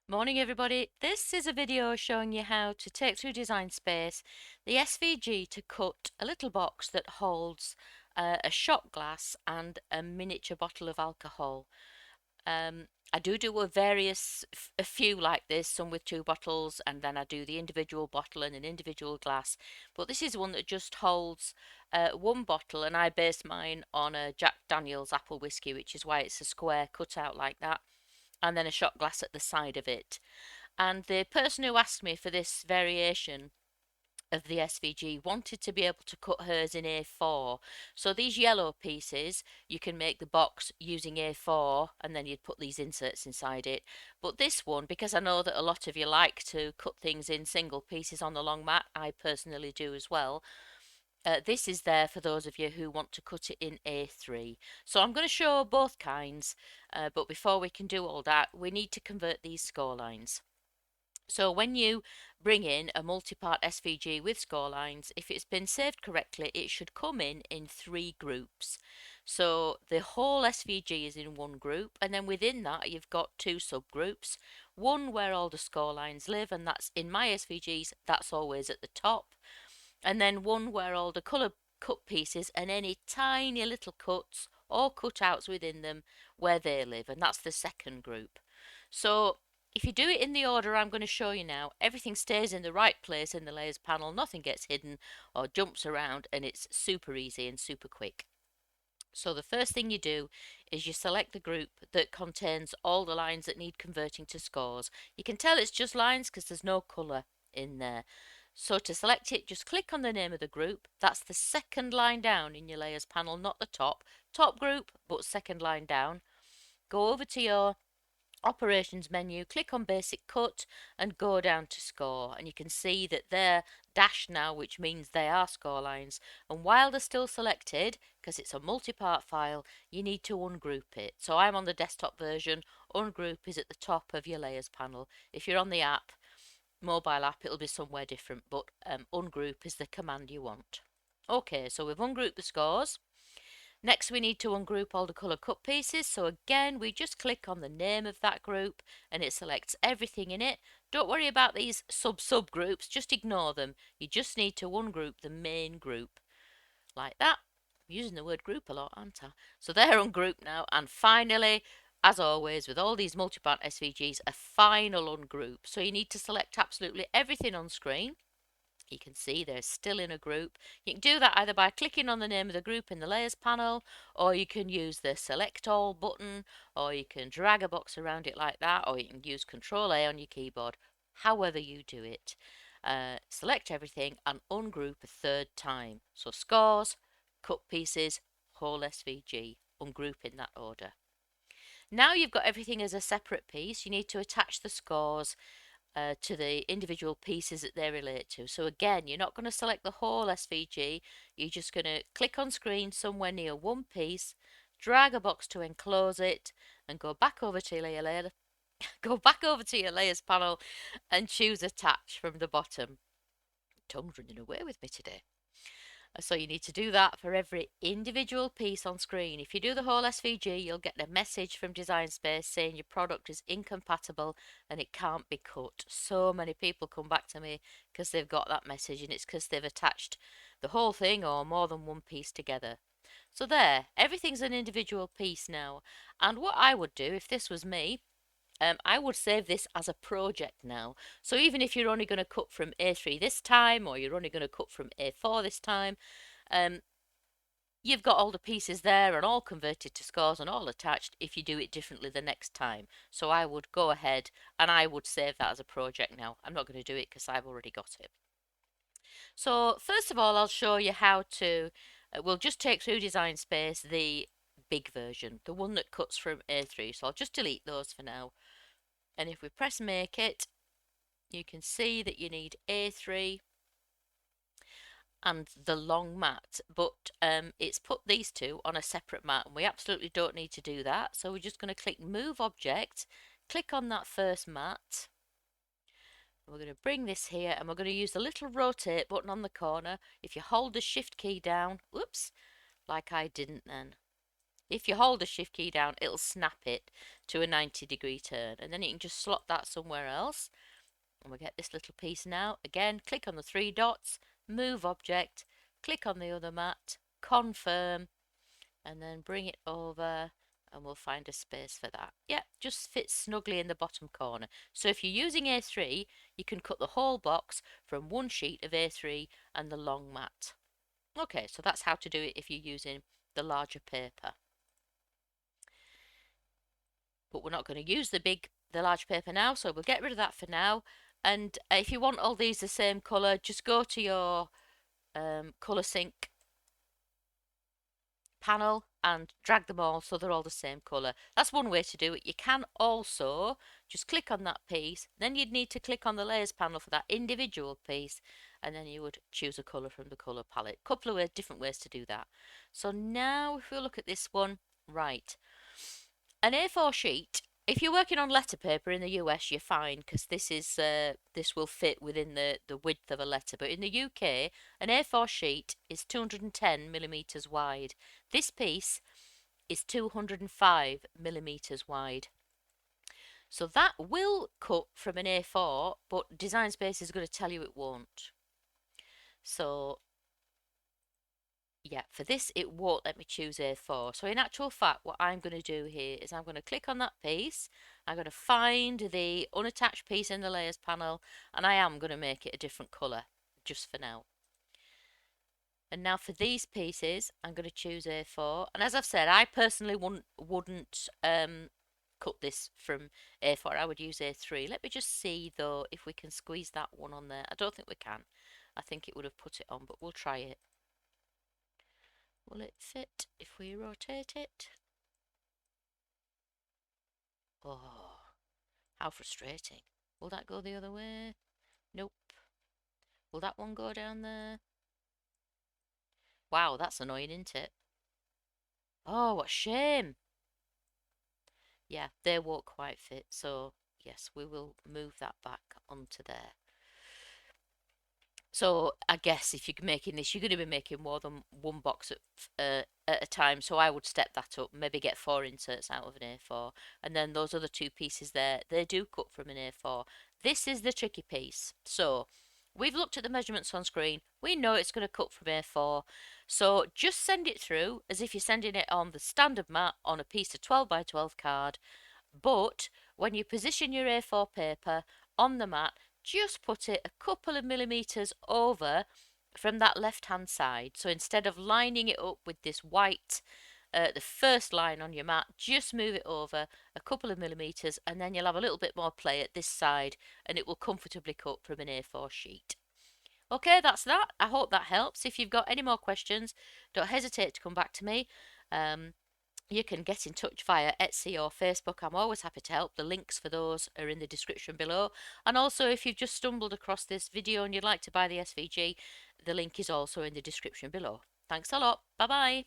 Morning everybody, this is a video showing you how to take through Design Space the SVG to cut a little box that holds a shot glass and a miniature bottle of alcohol. I do a few like this, some with two bottles, and then I do the individual bottle and an individual glass, but this is one that just holds one bottle, and I base mine on a Jack Daniel's apple whiskey, which is why it's a square cutout like that, and then a shot glass at the side of it. And the person who asked me for this variation of the SVG wanted to be able to cut hers in A4. So these yellow pieces, you can make the box using A4 and then you'd put these inserts inside it. But this one, because I know that a lot of you like to cut things in single pieces on the long mat, I personally do as well. This is there for those of you who want to cut it in A3. So I'm going to show both kinds, but before we can do all that, we need to convert these score lines. So when you bring in a multi-part SVG with score lines, if it's been saved correctly, it should come in three groups. So the whole SVG is in one group, and then within that you've got two subgroups. One where all the score lines live, and that's in my SVGs, that's always at the top. And then one where all the colour cut pieces and any tiny little cuts or cutouts within them where they live, and that's the second group. So if you do it in the order I'm going to show you now, everything stays in the right place in the layers panel, nothing gets hidden or jumps around, and it's super easy and super quick. So the first thing you do is you select the group that contains all the lines that need converting to scores. You can tell it's just lines because there's no colour in there. So to select it, just click on the name of the group. That's the second line down in your layers panel, not the top group, but second line down. Go over to your operations menu, click on basic cut and go down to score, and you can see that they're dashed now, which means they are score lines. And while they're still selected, because it's a multi-part file, you need to ungroup it. So I'm on the desktop version. Ungroup is at the top of your layers panel. If you're on the app, mobile app, it'll be somewhere different, but ungroup is the command you want. Okay, so we've ungrouped the scores. Next we need to ungroup all the colour cut pieces, so again we just click on the name of that group and it selects everything in it. Don't worry about these subgroups, just ignore them. You just need to ungroup the main group, like that. I'm using the word group a lot, aren't I? So they're ungrouped now, and finally, as always with all these multi-part SVGs, a final ungroup. So you need to select absolutely everything on screen. You can see they're still in a group. You can do that either by clicking on the name of the group in the layers panel, or you can use the select all button, or you can drag a box around it like that, or you can use Control A on your keyboard, however you do it. Select everything and ungroup a third time. So scores, cut pieces, whole SVG, ungroup in that order. Now you've got everything as a separate piece, you need to attach the scores to the individual pieces that they relate to. So again, you're not going to select the whole SVG, you're just going to click on screen somewhere near one piece, drag a box to enclose it, and go back over to your go back over to your layers panel and choose attach from the bottom. Tongue's running away with me today. So you need to do that for every individual piece on screen. If you do the whole SVG, you'll get a message from Design Space saying your product is incompatible and it can't be cut. So many people come back to me because they've got that message, and it's because they've attached the whole thing or more than one piece together. So there, everything's an individual piece now. And what I would do if this was me, I would save this as a project now. So even if you're only going to cut from A3 this time, or you're only going to cut from A4 this time, um, you've got all the pieces there and all converted to scores and all attached if you do it differently the next time. So I would go ahead and I would save that as a project now. I'm not going to do it because I've already got it. So first of all, I'll show you how to, we'll just take through Design Space the big version, the one that cuts from A3. So I'll just delete those for now. And if we press make it, you can see that you need A3 and the long mat, but it's put these two on a separate mat, and we absolutely don't need to do that. So we're just going to click move object, click on that first mat. We're going to bring this here, and we're going to use the little rotate button on the corner. If you hold the shift key down, whoops, like I didn't then, If you hold the shift key down, it'll snap it to a 90-degree turn, and then you can just slot that somewhere else. And we get this little piece now. Again, click on the three dots, move object, click on the other mat, confirm, and then bring it over, and we'll find a space for that. Yep, just fits snugly in the bottom corner. So if you're using A3, you can cut the whole box from one sheet of A3 and the long mat. Okay, so that's how to do it if you're using the larger paper. But we're not going to use the large paper now, so we'll get rid of that for now. And if you want all these the same colour, just go to your colour sync panel and drag them all so they're all the same colour. That's one way to do it. You can also just click on that piece, then you'd need to click on the layers panel for that individual piece, and then you would choose a colour from the colour palette. Couple of ways, different ways to do that. So now if we look at this one, right, an A4 sheet. If you're working on letter paper in the US, you're fine because this will fit within the width of a letter. But in the UK, an A4 sheet is 210 millimeters wide. This piece is 205 millimeters wide. So that will cut from an A4, but Design Space is going to tell you it won't. So yeah, for this it won't let me choose A4. So in actual fact, what I'm going to do here is I'm going to click on that piece. I'm going to find the unattached piece in the layers panel, and I am going to make it a different colour just for now. And now for these pieces, I'm going to choose A4. And as I've said, I personally wouldn't cut this from A4. I would use A3. Let me just see though if we can squeeze that one on there. I don't think we can. I think it would have put it on, but we'll try it. Will it fit if we rotate it? Oh, how frustrating. Will that go the other way? Nope. Will that one go down there? Wow, that's annoying, isn't it? Oh, what a shame. Yeah, they won't quite fit, so yes, we will move that back onto there. So I guess if you're making this, you're going to be making more than one box at a time. So I would step that up, maybe get 4 inserts out of an A4. And then those other 2 pieces there, they do cut from an A4. This is the tricky piece. So we've looked at the measurements on screen. We know it's going to cut from A4. So just send it through as if you're sending it on the standard mat on a piece of 12 by 12 card. But when you position your A4 paper on the mat, just put it a couple of millimeters over from that left hand side. So instead of lining it up with this white, the first line on your mat, just move it over a couple of millimeters, and then you'll have a little bit more play at this side, and it will comfortably cut from an A4 sheet. Okay, that's that. I hope that helps. If you've got any more questions, don't hesitate to come back to me. You can get in touch via Etsy or Facebook. I'm always happy to help. The links for those are in the description below. And also, if you've just stumbled across this video and you'd like to buy the SVG, the link is also in the description below. Thanks a lot. Bye bye.